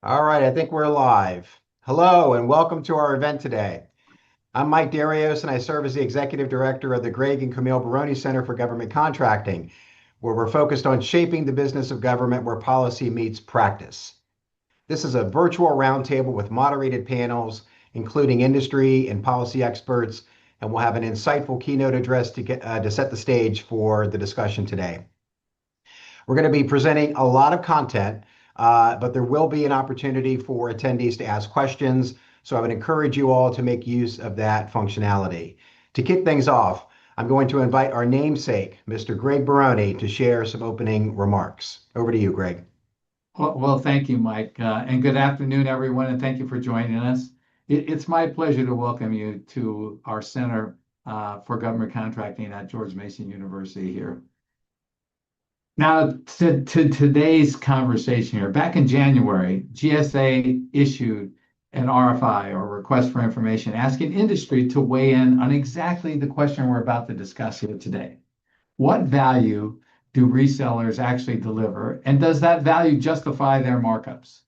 All right, I think we're live. Hello, and welcome to our event today. I'm Mike Derrios, and I serve as the Executive Director of the Greg and Baroni Center for Government Contracting, where we're focused on shaping the business of government where policy meets practice. This is a virtual roundtable with moderated panels, including industry and policy experts, and we'll have an insightful keynote address to set the stage for the discussion today. We're going to be presenting a lot of content, but there will be an opportunity for attendees to ask questions. So I would encourage you all to make use of that functionality. To kick things off, I'm going to invite our namesake, Mr. Greg Baroni, to share some opening remarks. Over to you, Greg. Well, thank you, Mike, and good afternoon, everyone, and thank you for joining us. It's my pleasure to welcome you to our Center for Government Contracting at George Mason University here. Now, to today's conversation here, back in January, GSA issued an RFI, or request for information, asking industry to weigh in on exactly the question we're about to discuss here today. What value do resellers actually deliver, and does that value justify their markups?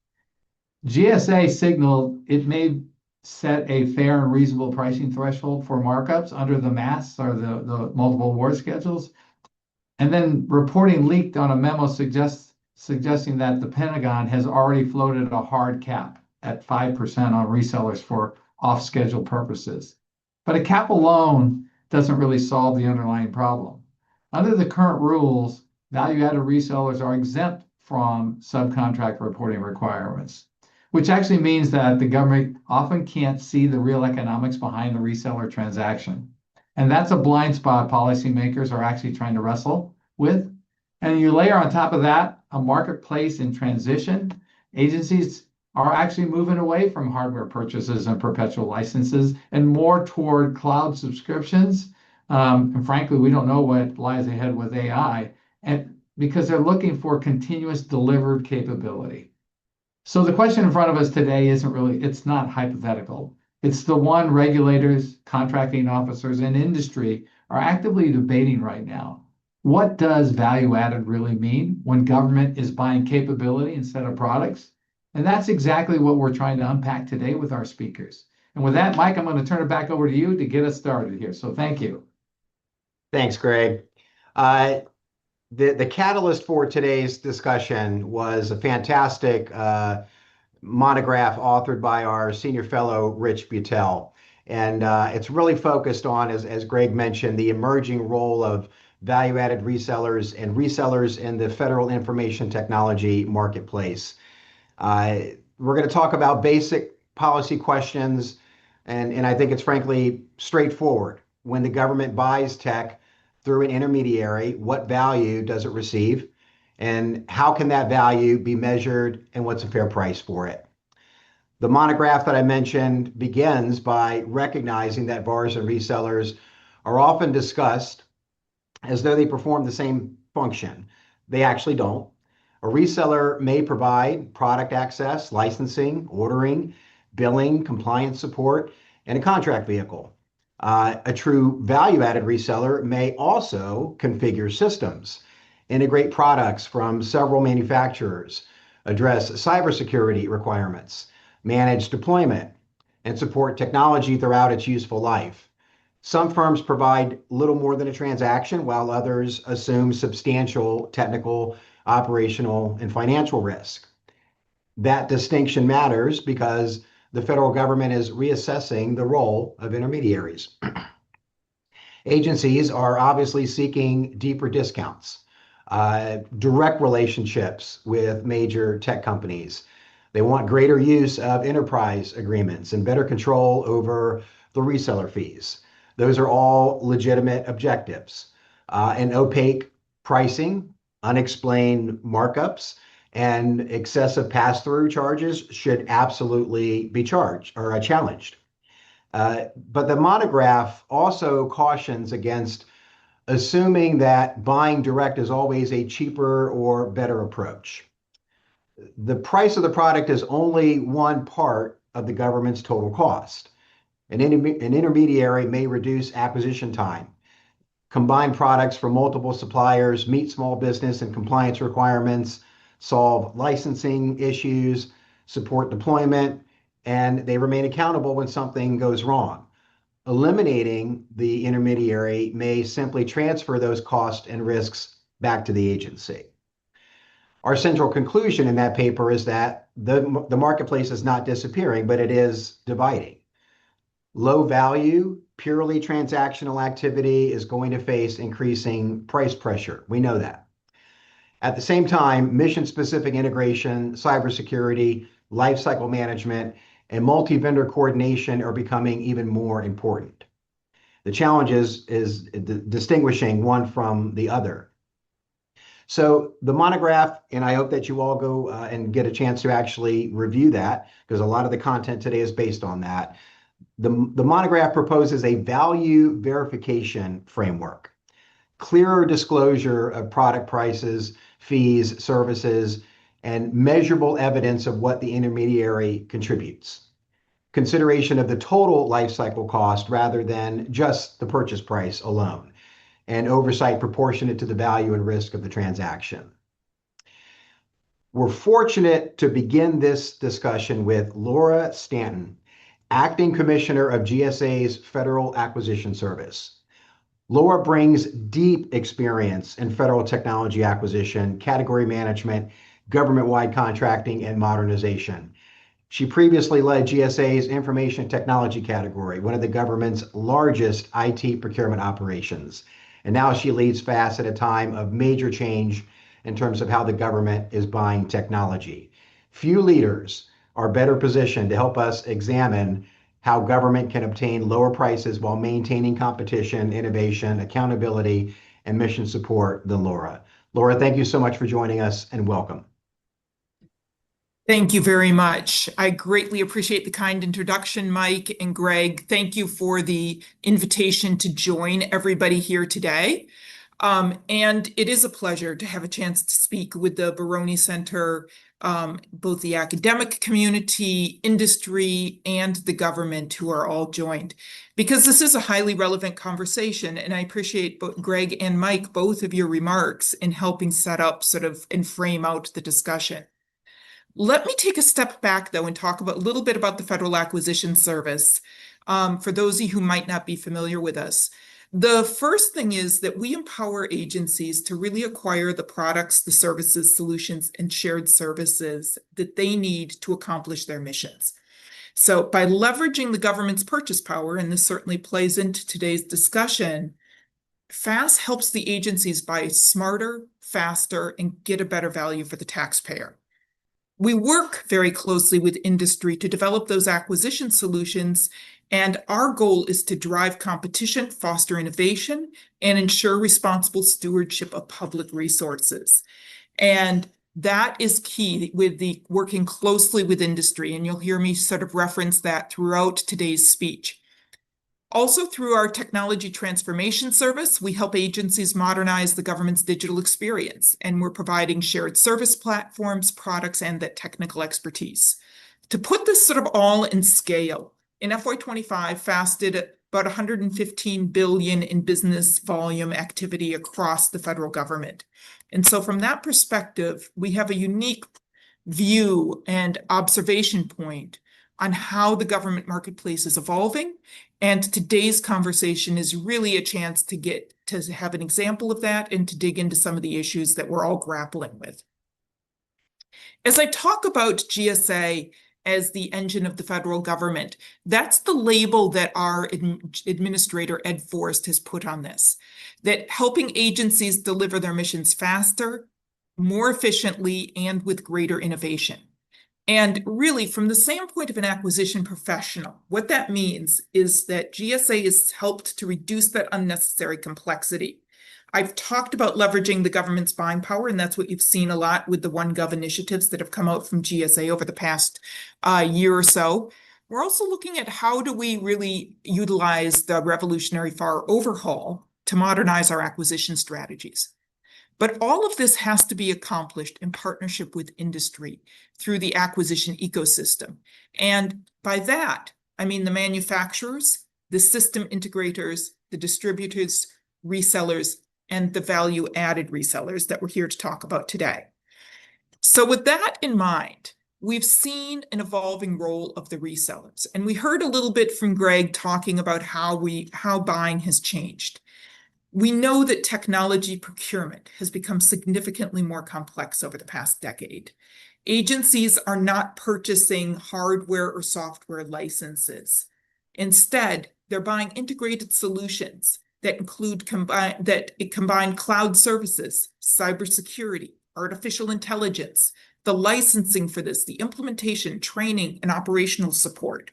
GSA signaled it may set a fair and reasonable pricing threshold for markups under the MAS, or the multiple award schedules. And then reporting leaked on a memo suggesting that the Pentagon has already floated a hard cap at 5% on resellers for off-schedule purposes. But a cap alone doesn't really solve the underlying problem. Under the current rules, value-added resellers are exempt from subcontract reporting requirements, which actually means that the government often can't see the real economics behind the reseller transaction. And that's a blind spot policymakers are actually trying to wrestle with. And you layer on top of that a marketplace in transition. Agencies are actually moving away from hardware purchases and perpetual licenses and more toward cloud subscriptions. And frankly, we don't know what lies ahead with AI, and because they're looking for continuous delivered capability. So the question in front of us today it's not hypothetical. It's the one regulators, contracting officers, and industry are actively debating right now. What does value added really mean when government is buying capability instead of products? And that's exactly what we're trying to unpack today with our speakers. And with that, Mike, I'm going to turn it back over to you to get us started here. So thank you. Thanks, Greg. The catalyst for today's discussion was a fantastic monograph authored by our senior fellow, Rich Butel. And it's really focused on, as Greg mentioned, the emerging role of value-added resellers and resellers in the federal information technology marketplace. We're going to talk about basic policy questions, and I think it's frankly straightforward. When the government buys tech through an intermediary, what value does it receive? And how can that value be measured, and what's a fair price for it? The monograph that I mentioned begins by recognizing that VARs and resellers are often discussed as though they perform the same function. They actually don't. A reseller may provide product access, licensing, ordering, billing, compliance support, and a contract vehicle. A true value-added reseller may also configure systems, integrate products from several manufacturers, address cybersecurity requirements, manage deployment, and support technology throughout its useful life. Some firms provide little more than a transaction, while others assume substantial technical, operational, and financial risk. That distinction matters because the federal government is reassessing the role of intermediaries. Agencies are obviously seeking deeper discounts, direct relationships with major tech companies. They want greater use of enterprise agreements and better control over the reseller fees. Those are all legitimate objectives. And opaque pricing, unexplained markups, and excessive pass-through charges should absolutely be challenged. But the monograph also cautions against assuming that buying direct is always a cheaper or better approach. The price of the product is only one part of the government's total cost. An intermediary may reduce acquisition time, combine products from multiple suppliers, meet small business and compliance requirements, solve licensing issues, support deployment, and they remain accountable when something goes wrong. Eliminating the intermediary may simply transfer those costs and risks back to the agency. Our central conclusion in that paper is that the marketplace is not disappearing, but it is dividing. Low value, purely transactional activity is going to face increasing price pressure. We know that. At the same time, mission-specific integration, cybersecurity, lifecycle management, and multi-vendor coordination are becoming even more important. The challenge is distinguishing one from the other. So the monograph, and I hope that you all go and get a chance to actually review that, because a lot of the content today is based on that. The monograph proposes a value verification framework, clearer disclosure of product prices, fees, services, and measurable evidence of what the intermediary contributes. Consideration of the total lifecycle cost rather than just the purchase price alone, and oversight proportionate to the value and risk of the transaction. We're fortunate to begin this discussion with Laura Stanton, Acting Commissioner of GSA's Federal Acquisition Service. Laura brings deep experience in federal technology acquisition, category management, government-wide contracting, and modernization. She previously led GSA's information technology category, one of the government's largest IT procurement operations. And now she leads FAST at a time of major change in terms of how the government is buying technology. Few leaders are better positioned to help us examine how government can obtain lower prices while maintaining competition, innovation, accountability, and mission support than Laura. Laura, thank you so much for joining us, and welcome. Thank you very much. I greatly appreciate the kind introduction, Mike and Greg. Thank you for the invitation to join everybody here today. And it is a pleasure to have a chance to speak with the Baroni Center, both the academic community, industry, and the government, who are all joined, because this is a highly relevant conversation. And I appreciate both Greg and Mike, both of your remarks in helping set up and frame out the discussion. Let me take a step back, though, and talk a little bit about the Federal Acquisition Service, for those of you who might not be familiar with us. The first thing is that we empower agencies to really acquire the products, the services, solutions, and shared services that they need to accomplish their missions. So by leveraging the government's purchase power, and this certainly plays into today's discussion, FAST helps the agencies buy smarter, faster, and get a better value for the taxpayer. We work very closely with industry to develop those acquisition solutions, and our goal is to drive competition, foster innovation, and ensure responsible stewardship of public resources. And that is key with the working closely with industry, and you'll hear me reference that throughout today's speech. Also, through our technology transformation service, we help agencies modernize the government's digital experience, and we're providing shared service platforms, products, and that technical expertise. To put this all in scale, in FY25, FAST did about $115 billion in business volume activity across the federal government. And so from that perspective, we have a unique view and observation point on how the government marketplace is evolving. And today's conversation is really a chance to get to have an example of that and to dig into some of the issues that we're all grappling with. As I talk about GSA as the engine of the federal government, that's the label that our administrator, Ed Forrest, has put on this, that helping agencies deliver their missions faster, more efficiently, and with greater innovation. And really, from the standpoint of an acquisition professional, what that means is that GSA has helped to reduce that unnecessary complexity. I've talked about leveraging the government's buying power, and that's what you've seen a lot with the OneGov initiatives that have come out from GSA over the past year or so. We're also looking at how do we really utilize the revolutionary FAR overhaul to modernize our acquisition strategies. But all of this has to be accomplished in partnership with industry through the acquisition ecosystem. And by that, I mean the manufacturers, the system integrators, the distributors, resellers, and the value-added resellers that we're here to talk about today. So with that in mind, we've seen an evolving role of the resellers. And we heard a little bit from Greg talking about how buying has changed. We know that technology procurement has become significantly more complex over the past decade. Agencies are not purchasing hardware or software licenses. Instead, they're buying integrated solutions that include combine cloud services, cybersecurity, artificial intelligence, the licensing for this, the implementation, training, and operational support.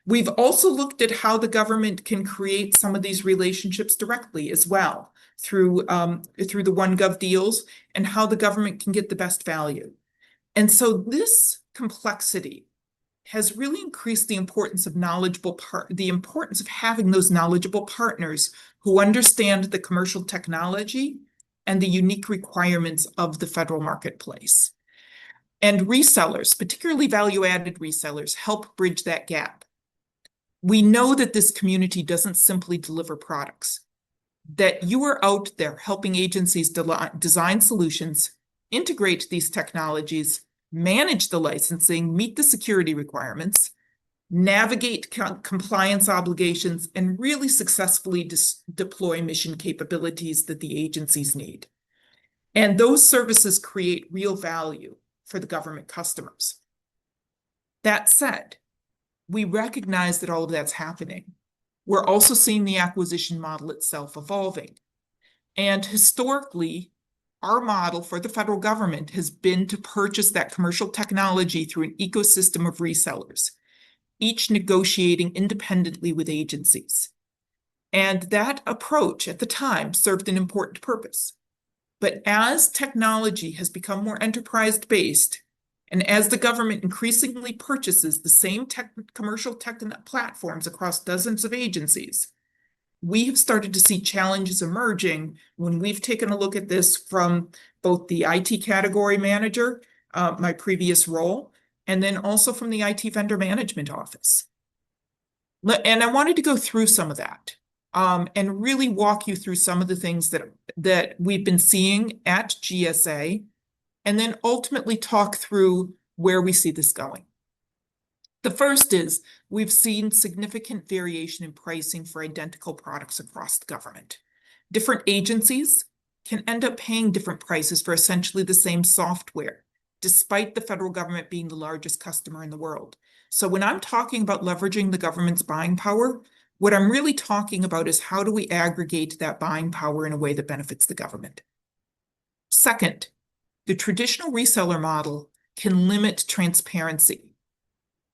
We've also looked at how the government can create some of these relationships directly as well through the OneGov deals, and how the government can get the best value. And so this complexity has really increased the importance of having those knowledgeable partners who understand the commercial technology and the unique requirements of the federal marketplace. And resellers, particularly value-added resellers, help bridge that gap. We know that this community doesn't simply deliver products, that you are out there helping agencies design solutions, integrate these technologies, manage the licensing, meet the security requirements, navigate compliance obligations, and really successfully deploy mission capabilities that the agencies need. And those services create real value for the government customers. That said, we recognize that all of that's happening. We're also seeing the acquisition model itself evolving. And historically, our model for the federal government has been to purchase that commercial technology through an ecosystem of resellers, each negotiating independently with agencies. And that approach at the time served an important purpose. But as technology has become more enterprise-based, and as the government increasingly purchases the same commercial tech platforms across dozens of agencies, we have started to see challenges emerging when we've taken a look at this from both the IT category manager, my previous role, and then also from the IT vendor management office. And I wanted to go through some of that and really walk you through some of the things that we've been seeing at GSA, and then ultimately talk through where we see this going. The first is we've seen significant variation in pricing for identical products across the government. Different agencies can end up paying different prices for essentially the same software, despite the federal government being the largest customer in the world. So when I'm talking about leveraging the government's buying power, what I'm really talking about is how do we aggregate that buying power in a way that benefits the government. Second, the traditional reseller model can limit transparency.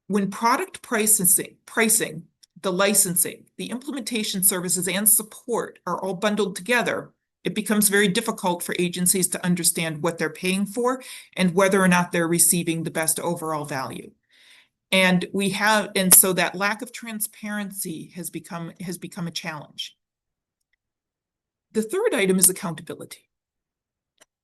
When product pricing, the licensing, the implementation services, and support are all bundled together, it becomes very difficult for agencies to understand what they're paying for and whether or not they're receiving the best overall value. And so that lack of transparency has become a challenge. The third item is accountability.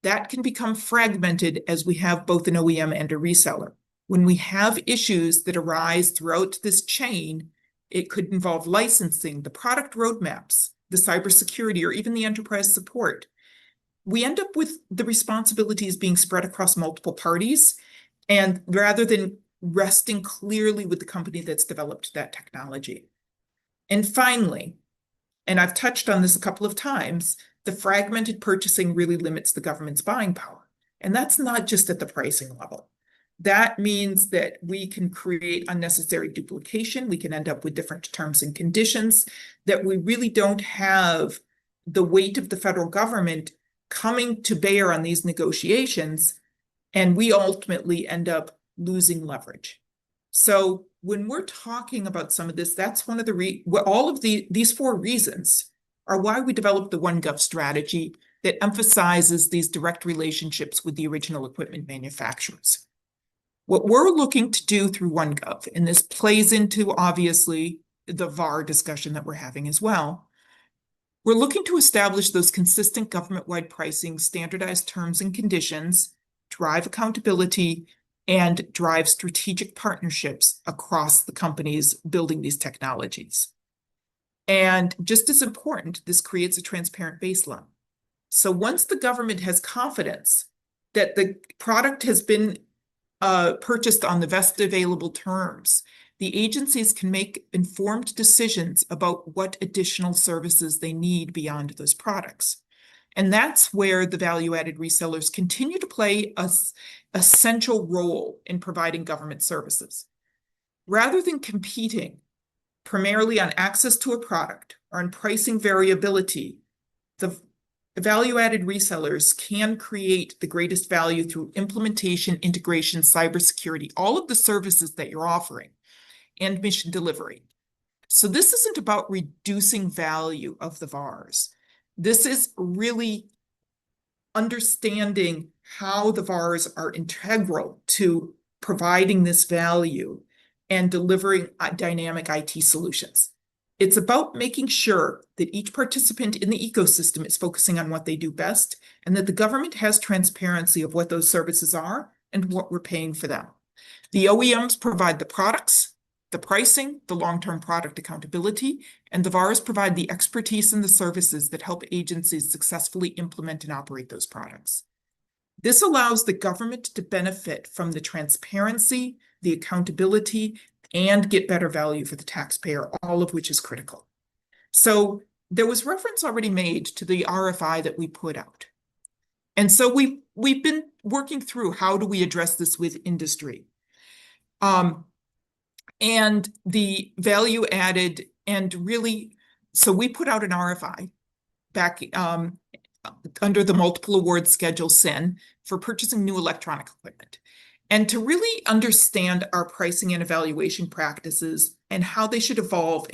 That can become fragmented as we have both an OEM and a reseller. When we have issues that arise throughout this chain, it could involve licensing, the product roadmaps, the cybersecurity, or even the enterprise support. We end up with the responsibilities being spread across multiple parties, and rather than resting clearly with the company that's developed that technology. And finally, and I've touched on this a couple of times, the fragmented purchasing really limits the government's buying power. And that's not just at the pricing level. That means that we can create unnecessary duplication. We can end up with different terms and conditions, that we really don't have the weight of the federal government coming to bear on these negotiations, and we ultimately end up losing leverage. So when we're talking about some of this, that's one of these four reasons are why we developed the OneGov strategy that emphasizes these direct relationships with the original equipment manufacturers. What we're looking to do through OneGov, and this plays into obviously the VAR discussion that we're having as well, we're looking to establish those consistent government-wide pricing, standardized terms and conditions, drive accountability, and drive strategic partnerships across the companies building these technologies. And just as important, this creates a transparent baseline. So once the government has confidence that the product has been purchased on the best available terms, the agencies can make informed decisions about what additional services they need beyond those products. And that's where the value-added resellers continue to play an essential role in providing government services. Rather than competing primarily on access to a product or on pricing variability, the value-added resellers can create the greatest value through implementation, integration, cybersecurity, all of the services that you're offering, and mission delivery. So this isn't about reducing value of the VARs. This is really understanding how the VARs are integral to providing this value and delivering dynamic IT solutions. It's about making sure that each participant in the ecosystem is focusing on what they do best, and that the government has transparency of what those services are and what we're paying for them. The OEMs provide the products, the pricing, the long-term product accountability, and the VARs provide the expertise and the services that help agencies successfully implement and operate those products. This allows the government to benefit from the transparency, the accountability, and get better value for the taxpayer, all of which is critical. So there was reference already made to the RFI that we put out. And so we've been working through how do we address this with industry. And the value added, and really, so we put out an RFI back under the multiple award schedule SIN for purchasing new electronic equipment. And to really understand our pricing and evaluation practices and how they should evolve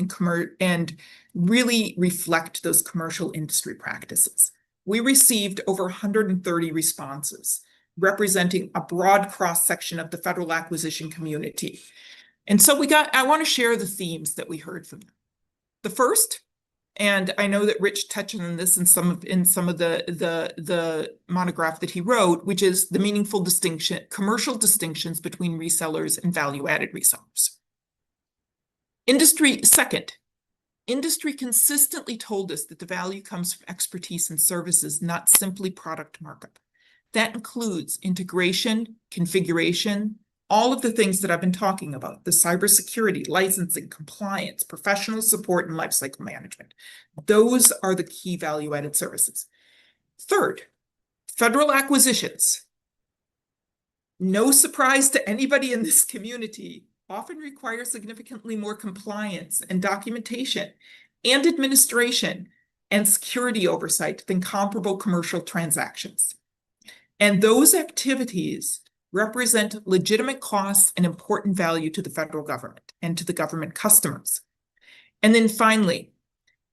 and really reflect those commercial industry practices. We received over 130 responses, representing a broad cross-section of the federal acquisition community. And so I want to share the themes that we heard from them. The first, and I know that Rich touched on this in some of the monograph that he wrote, which is the meaningful commercial distinctions between resellers and value-added resellers. Second, industry consistently told us that the value comes from expertise and services, not simply product markup. That includes integration, configuration, all of the things that I've been talking about, the cybersecurity, licensing, compliance, professional support, and lifecycle management. Those are the key value-added services. Third, federal acquisitions. No surprise to anybody in this community, often require significantly more compliance and documentation and administration and security oversight than comparable commercial transactions. And those activities represent legitimate costs and important value to the federal government and to the government customers. And then finally,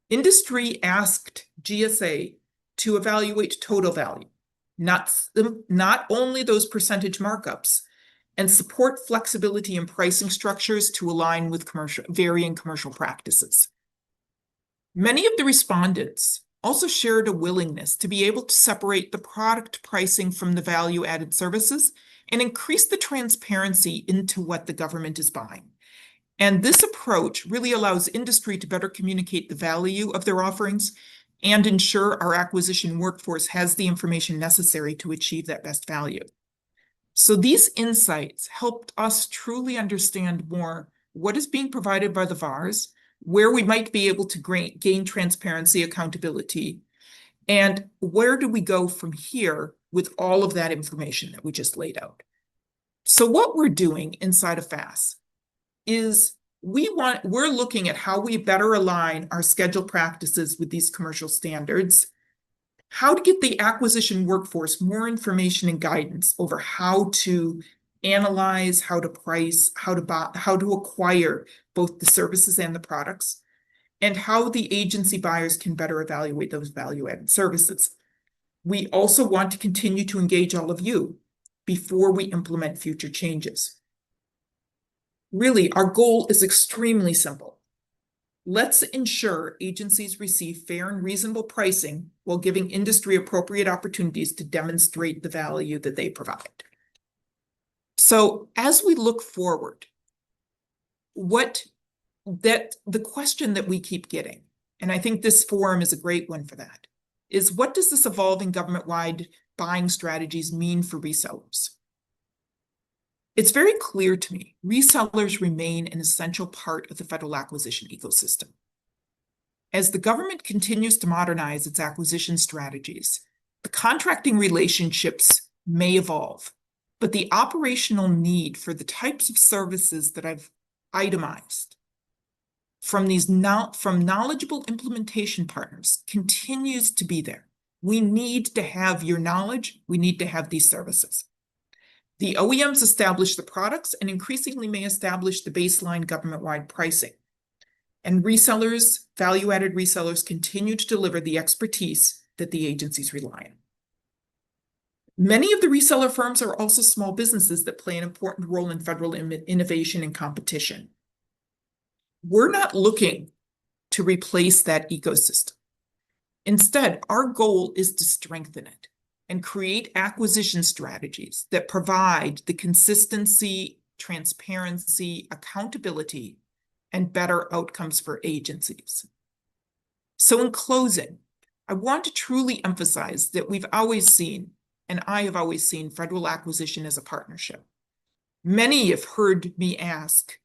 industry asked GSA to evaluate total value, not only those percentage markups, and support flexibility in pricing structures to align with varying commercial practices. Many of the respondents also shared a willingness to be able to separate the product pricing from the value-added services and increase the transparency into what the government is buying. And this approach really allows industry to better communicate the value of their offerings and ensure our acquisition workforce has the information necessary to achieve that best value. So these insights helped us truly understand more what is being provided by the VARs, where we might be able to gain transparency, accountability, and where do we go from here with all of that information that we just laid out. So what we're doing inside of VAS is we're looking at how we better align our schedule practices with these commercial standards, how to get the acquisition workforce more information and guidance over how to analyze, how to price, how to acquire both the services and the products, and how the agency buyers can better evaluate those value-added services. We also want to continue to engage all of you before we implement future changes. Really, our goal is extremely simple. Let's ensure agencies receive fair and reasonable pricing while giving industry appropriate opportunities to demonstrate the value that they provide. So as we look forward, the question that we keep getting, and I think this forum is a great one for that, is what does this evolving government-wide buying strategies mean for resellers? It's very clear to me, resellers remain an essential part of the federal acquisition ecosystem. As the government continues to modernize its acquisition strategies, the contracting relationships may evolve, but the operational need for the types of services that I've itemized from knowledgeable implementation partners continues to be there. We need to have your knowledge. We need to have these services. The OEMs establish the products and increasingly may establish the baseline government-wide pricing. And resellers, value-added resellers, continue to deliver the expertise that the agencies rely on. Many of the reseller firms are also small businesses that play an important role in federal innovation and competition. We're not looking to replace that ecosystem. Instead, our goal is to strengthen it and create acquisition strategies that provide the consistency, transparency, accountability, and better outcomes for agencies. So in closing, I want to truly emphasize that we've always seen, and I have always seen, federal acquisition as a partnership. Many have heard me ask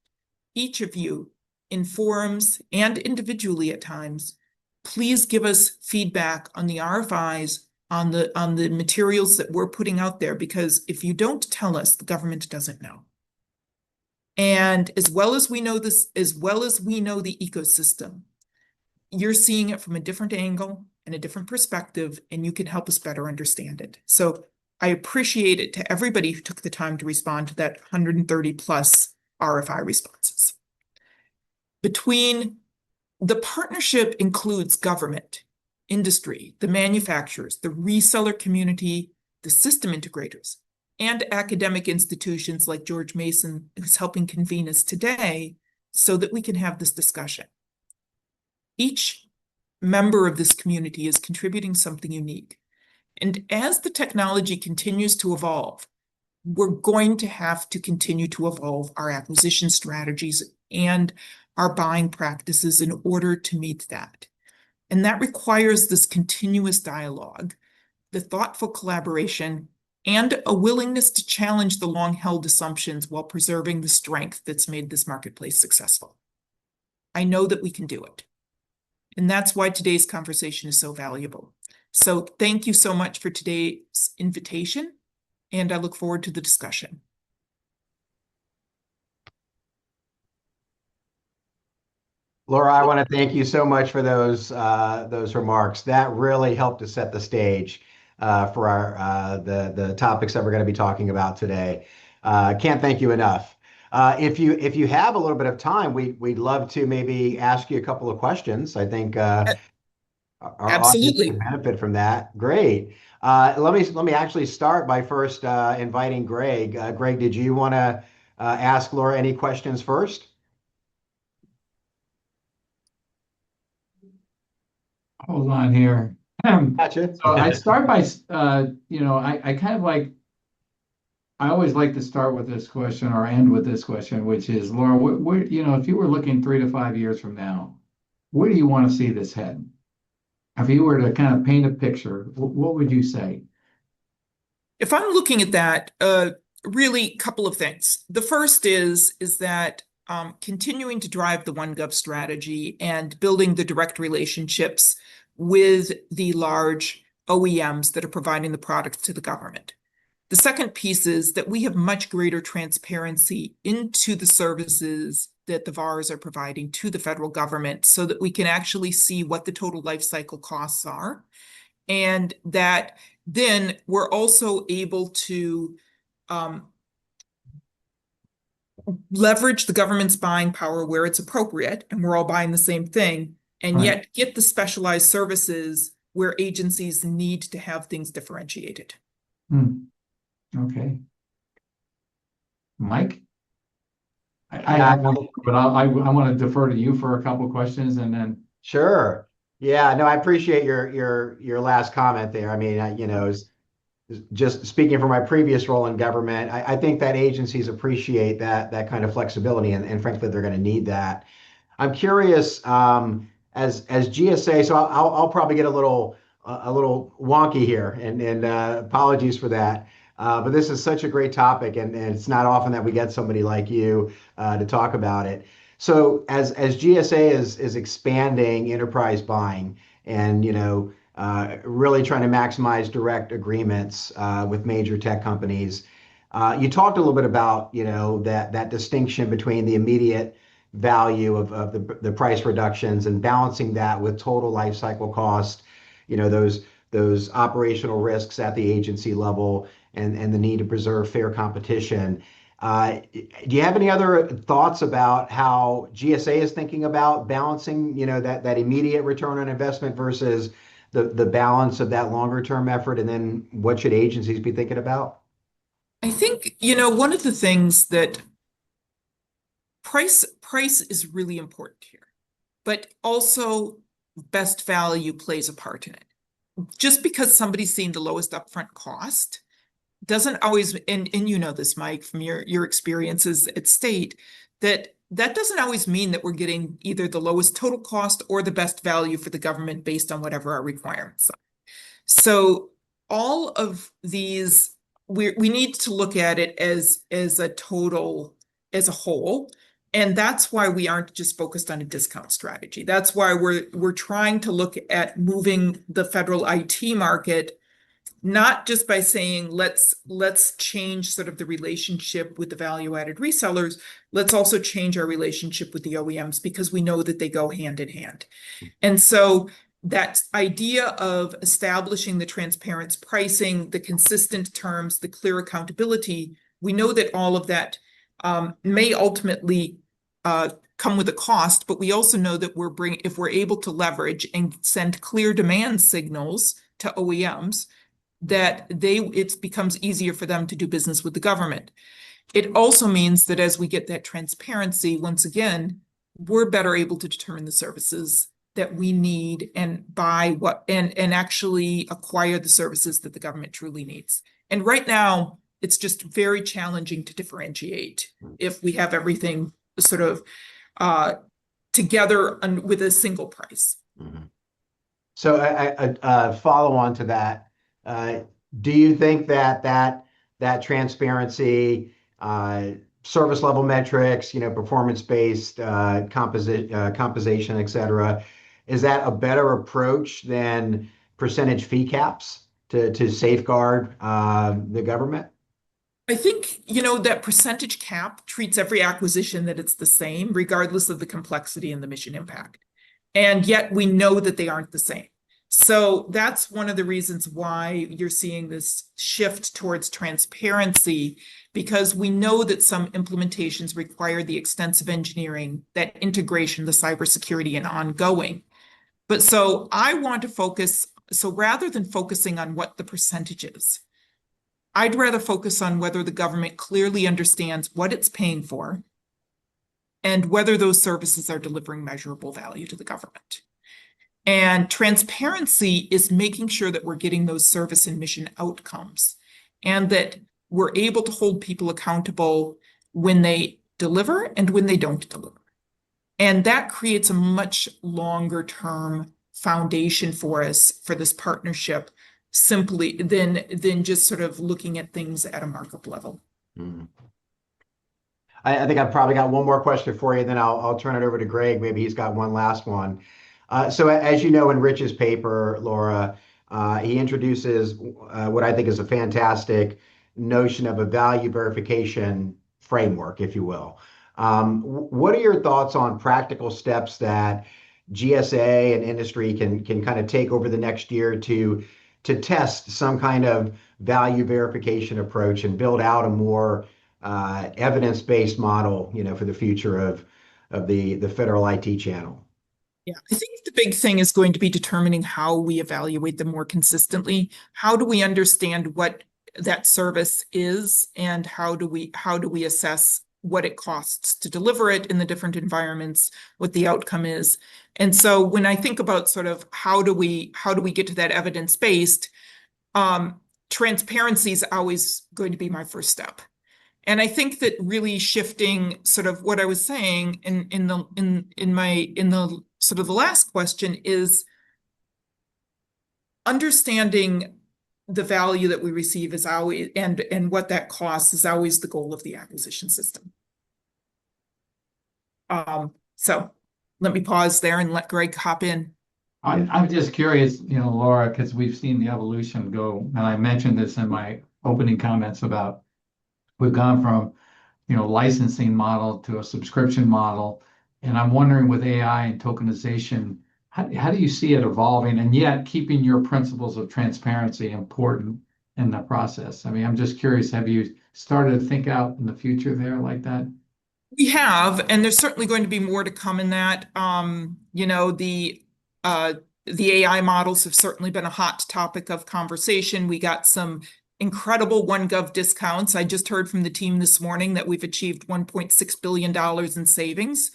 each of you in forums and individually at times, please give us feedback on the RFIs, on the materials that we're putting out there, because if you don't tell us, the government doesn't know. And as well as we know the ecosystem, you're seeing it from a different angle and a different perspective, and you can help us better understand it. So I appreciate it to everybody who took the time to respond to that 130 plus RFI responses. The partnership includes government, industry, the manufacturers, the reseller community, the system integrators, and academic institutions like George Mason, who's helping convene us today so that we can have this discussion. Each member of this community is contributing something unique. And as the technology continues to evolve, we're going to have to continue to evolve our acquisition strategies and our buying practices in order to meet that. And that requires this continuous dialogue, the thoughtful collaboration, and a willingness to challenge the long-held assumptions while preserving the strength that's made this marketplace successful. I know that we can do it. And that's why today's conversation is so valuable. So thank you so much for today's invitation, and I look forward to the discussion. Laura, I want to thank you so much for those remarks. That really helped to set the stage for the topics that we're going to be talking about today. Can't thank you enough. If you have a little bit of time, we'd love to maybe ask you a couple of questions. I think our audience can benefit from that. Great. Let me actually start by first inviting Greg. Greg, did you want to ask Laura any questions first? Hold on here. Gotcha. So I start by, I kind of like, I always like to start with this question or end with this question, which is, Laura, if you were looking 3 to 5 years from now, where do you want to see this head? If you were to kind of paint a picture, what would you say? If I'm looking at that, really a couple of things. The first is that continuing to drive the OneGov strategy and building the direct relationships with the large OEMs that are providing the products to the government. The second piece is that we have much greater transparency into the services that the VARs are providing to the federal government so that we can actually see what the total life cycle costs are. And that then we're also able to leverage the government's buying power where it's appropriate, and we're all buying the same thing, and Right. Yet get the specialized services where agencies need to have things differentiated. Okay. Mike? I want to defer to you for a couple of questions and then. Sure. Yeah, no, I appreciate your last comment there. I mean, just speaking from my previous role in government, I think that agencies appreciate that kind of flexibility, and frankly, they're going to need that. I'm curious, as GSA, so I'll probably get a little wonky here, and apologies for that. But this is such a great topic, and it's not often that we get somebody like you to talk about it. So as GSA is expanding enterprise buying and really trying to maximize direct agreements with major tech companies, you talked a little bit about that distinction between the immediate value of the price reductions and balancing that with total life cycle cost, those operational risks at the agency level and the need to preserve fair competition. Do you have any other thoughts about how GSA is thinking about balancing, that immediate return on investment versus the balance of that longer term effort? And then what should agencies be thinking about? I think, one of the things that price is really important here, but also best value plays a part in it. Just because somebody's seeing the lowest upfront cost doesn't always, and you know this, Mike, from your experiences at State, that doesn't always mean that we're getting either the lowest total cost or the best value for the government based on whatever our requirements are. So all of these, we need to look at it as a total, as a whole. And that's why we aren't just focused on a discount strategy. That's why we're trying to look at moving the federal IT market, not just by saying let's change sort of the relationship with the value-added resellers. Let's also change our relationship with the OEMs, because we know that they go hand in hand. And so that idea of establishing the transparent pricing, the consistent terms, the clear accountability, we know that all of that may ultimately come with a cost, but we also know that if we're able to leverage and send clear demand signals to OEMs, that it becomes easier for them to do business with the government. It also means that as we get that transparency, once again, we're better able to determine the services that we need and buy and actually acquire the services that the government truly needs. And right now, it's just very challenging to differentiate if we have everything sort of together with a single price. Mm-hmm. So a follow on to that, do you think that transparency, service level metrics, performance-based compensation, et cetera, is that a better approach than percentage fee caps to safeguard the government? I think, that percentage cap treats every acquisition that it's the same, regardless of the complexity and the mission impact. And yet we know that they aren't the same. So that's one of the reasons why you're seeing this shift towards transparency, because we know that some implementations require the extensive engineering, that integration, the cybersecurity, and ongoing. But so I want to focus, so rather than focusing on what the percentage is, I'd rather focus on whether the government clearly understands what it's paying for and whether those services are delivering measurable value to the government. And transparency is making sure that we're getting those service and mission outcomes, and that we're able to hold people accountable when they deliver and when they don't deliver. And that creates a much longer term foundation for us for this partnership, simply than just sort of looking at things at a markup level. Mm. I think I've probably got one more question for you, and then I'll turn it over to Greg. Maybe he's got one last one. So as you know, in Rich's paper, Laura, he introduces what I think is a fantastic notion of a value verification framework, if you will. What are your thoughts on practical steps that GSA and industry can kind of take over the next year to test some kind of value verification approach and build out a more evidence-based model, for the future of the federal IT channel? Yeah, I think the big thing is going to be determining how we evaluate them more consistently. How do we understand what that service is, and how do we assess what it costs to deliver it in the different environments, what the outcome is? And so when I think about sort of how do we get to that evidence-based, transparency is always going to be my first step. And I think that really shifting sort of what I was saying in the sort of the last question is understanding the value that we receive is always, and what that costs is always the goal of the acquisition system. So let me pause there and let Greg hop in. I'm just curious, Laura, because we've seen the evolution go, and I mentioned this in my opening comments about we've gone from, licensing model to a subscription model. And I'm wondering with AI and tokenization, how do you see it evolving and yet keeping your principles of transparency important in the process? I mean, I'm just curious, have you started to think out in the future there like that? We have, and there's certainly going to be more to come in that. The AI models have certainly been a hot topic of conversation. We got some incredible OneGov discounts. I just heard from the team this morning that we've achieved $1.6 billion in savings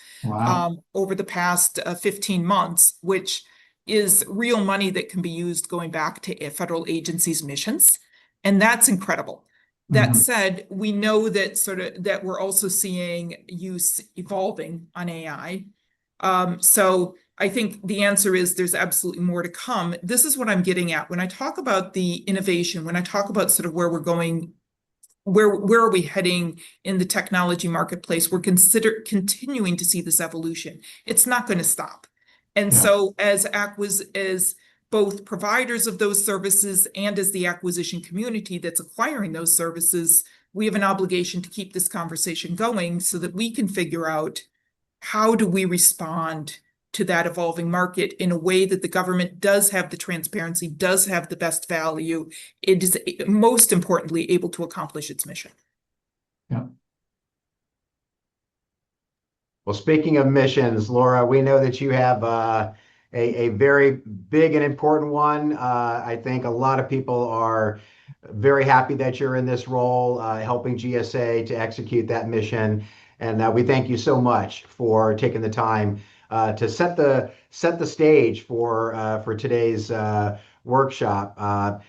over the past 15 months, which is real money that can be used going back to federal agencies' missions. And that's incredible. That said, we know that we're also seeing use evolving on AI. So I think the answer is there's absolutely more to come. This is what I'm getting at. When I talk about the innovation, when I talk about sort of where we're going, where are we heading in the technology marketplace, we're continuing to see this evolution. It's not going to stop. And so as both providers of those services and as the acquisition community that's acquiring those services, we have an obligation to keep this conversation going so that we can figure out how do we respond to that evolving market in a way that the government does have the transparency, does have the best value. It is most importantly able to accomplish its mission. Yeah. Well, speaking of missions, Laura, we know that you have a very big and important one. I think a lot of people are very happy that you're in this role, helping GSA to execute that mission. And we thank you so much for taking the time to set the stage for today's workshop.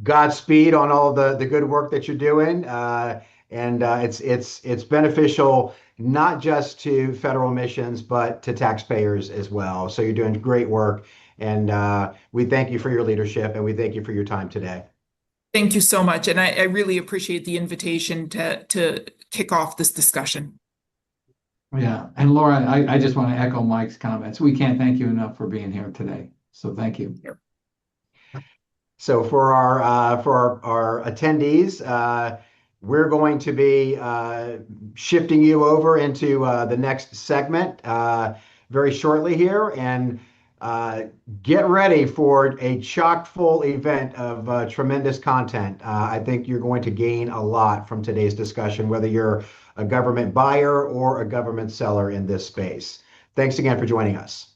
Godspeed on all of the good work that you're doing, and it's beneficial not just to federal missions but to taxpayers as well. So you're doing great work, and we thank you for your leadership, and we thank you for your time today. Thank you so much, and I really appreciate the invitation to kick off this discussion. Yeah, and Laura, I just want to echo Mike's comments. We can't thank you enough for being here today. So thank you. So for our attendees, we're going to be shifting you over into the next segment very shortly here, and get ready for a chock full event of tremendous content. I think you're going to gain a lot from today's discussion, whether you're a government buyer or a government seller in this space. Thanks again for joining us.